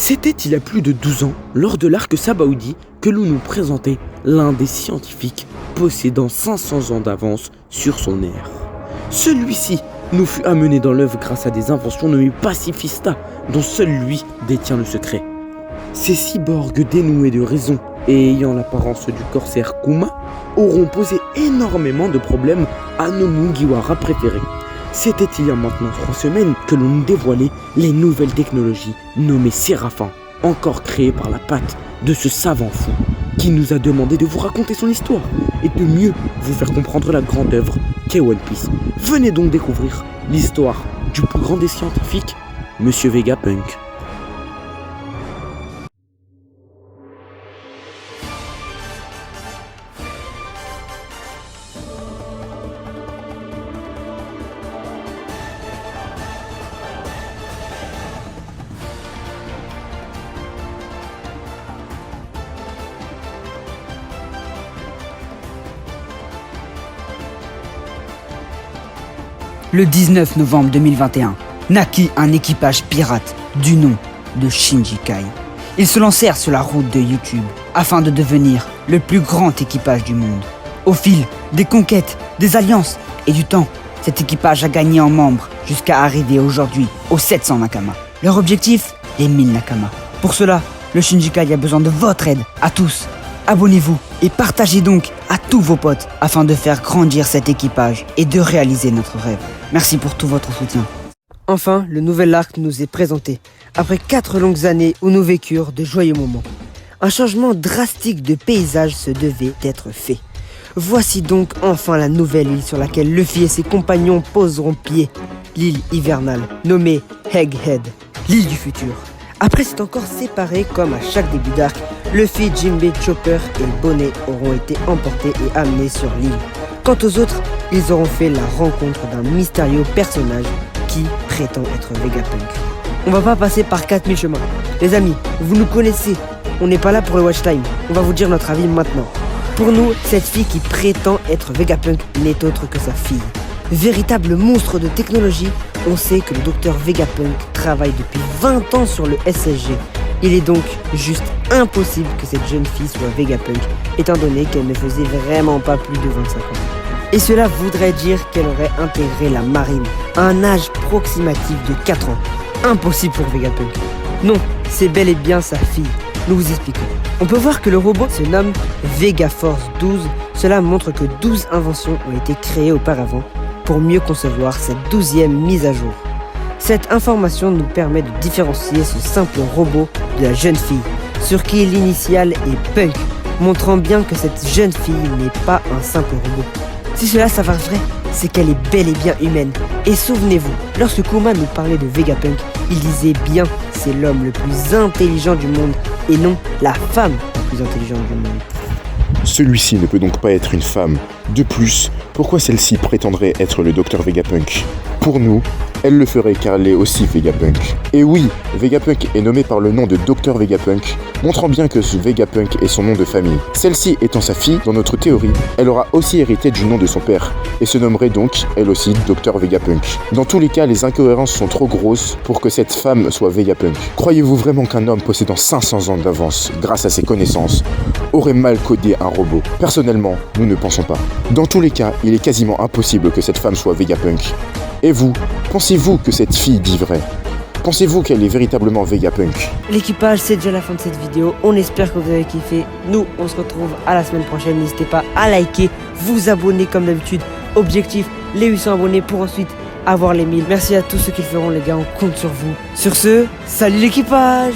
C'était il y a plus de 12 ans, lors de l'arc Sabaody, que l'on nous présentait l'un des scientifiques possédant 500 ans d'avance sur son ère. Celui-ci nous fut amené dans l'œuvre grâce à des inventions nommées Pacifista, dont seul lui détient le secret. Ces cyborgs dénoués de raison et ayant l'apparence du corsaire Kuma auront posé énormément de problèmes à nos Mugiwara préférés. C'était il y a maintenant 3 semaines que l'on nous dévoilait les nouvelles technologies nommées Séraphin, encore créées par la patte de ce savant fou qui nous a demandé de vous raconter son histoire et de mieux vous faire comprendre la grande œuvre qu'est One Piece. Venez donc découvrir l'histoire du plus grand des scientifiques, Monsieur Vegapunk. Le 19 novembre 2021, naquit un équipage pirate du nom de Shinji Kai. Ils se lancèrent sur la route de YouTube afin de devenir le plus grand équipage du monde. Au fil des conquêtes, des alliances et du temps, cet équipage a gagné en membres jusqu'à arriver aujourd'hui aux 700 Nakama. Leur objectif, les 1000 Nakama. Pour cela, le Shinji Kai a besoin de votre aide, à tous. Abonnez-vous et partagez donc à tous vos potes afin de faire grandir cet équipage et de réaliser notre rêve. Merci pour tout votre soutien. Enfin, le nouvel arc nous est présenté, après 4 longues années où nous vécurent de joyeux moments. Un changement drastique de paysage se devait d'être fait. Voici donc enfin la nouvelle île sur laquelle Luffy et ses compagnons poseront pied, l'île hivernale, nommée Egghead, l'île du futur. Après s'être encore séparés comme à chaque début d'arc, Luffy, Jinbei, Chopper et Bonnet auront été emportés et amenés sur l'île. Quant aux autres, ils auront fait la rencontre d'un mystérieux personnage qui prétend être Vegapunk. On va pas passer par 4000 chemins. Les amis, vous nous connaissez, on n'est pas là pour le watch time, on va vous dire notre avis maintenant. Pour nous, cette fille qui prétend être Vegapunk n'est autre que sa fille. Véritable monstre de technologie, on sait que le docteur Vegapunk travaille depuis 20 ans sur le SSG. Il est donc juste impossible que cette jeune fille soit Vegapunk, étant donné qu'elle ne faisait vraiment pas plus de 25 ans. Et cela voudrait dire qu'elle aurait intégré la marine à un âge approximatif de 4 ans. Impossible pour Vegapunk. Non, c'est bel et bien sa fille. Nous vous expliquons. On peut voir que le robot se nomme Vegaforce 12. Cela montre que 12 inventions ont été créées auparavant pour mieux concevoir cette 12e mise à jour. Cette information nous permet de différencier ce simple robot de la jeune fille, sur qui l'initiale est Punk, montrant bien que cette jeune fille n'est pas un simple robot. Si cela s'avère vrai, c'est qu'elle est bel et bien humaine. Et souvenez-vous, lorsque Kuma nous parlait de Vegapunk, il disait bien c'est l'homme le plus intelligent du monde et non la femme la plus intelligente du monde. Celui-ci ne peut donc pas être une femme. De plus, pourquoi celle-ci prétendrait être le docteur Vegapunk ? Pour nous, elle le ferait car elle est aussi Vegapunk. Et oui, Vegapunk est nommé par le nom de Dr Vegapunk, montrant bien que ce Vegapunk est son nom de famille. Celle-ci étant sa fille, dans notre théorie, elle aura aussi hérité du nom de son père, et se nommerait donc, elle aussi, Dr Vegapunk. Dans tous les cas, les incohérences sont trop grosses pour que cette femme soit Vegapunk. Croyez-vous vraiment qu'un homme possédant 500 ans d'avance, grâce à ses connaissances, aurait mal codé un robot ? Personnellement, nous ne pensons pas. Dans tous les cas, il est quasiment impossible que cette femme soit Vegapunk. Et vous, pensez-vous que cette fille dit vrai ? Pensez-vous qu'elle est véritablement Vegapunk ? L'équipage, c'est déjà la fin de cette vidéo. On espère que vous avez kiffé. Nous, on se retrouve à la semaine prochaine. N'hésitez pas à liker, vous abonner comme d'habitude. Objectif, les 800 abonnés pour ensuite avoir les 1000. Merci à tous ceux qui le feront les gars, on compte sur vous. Sur ce, salut l'équipage!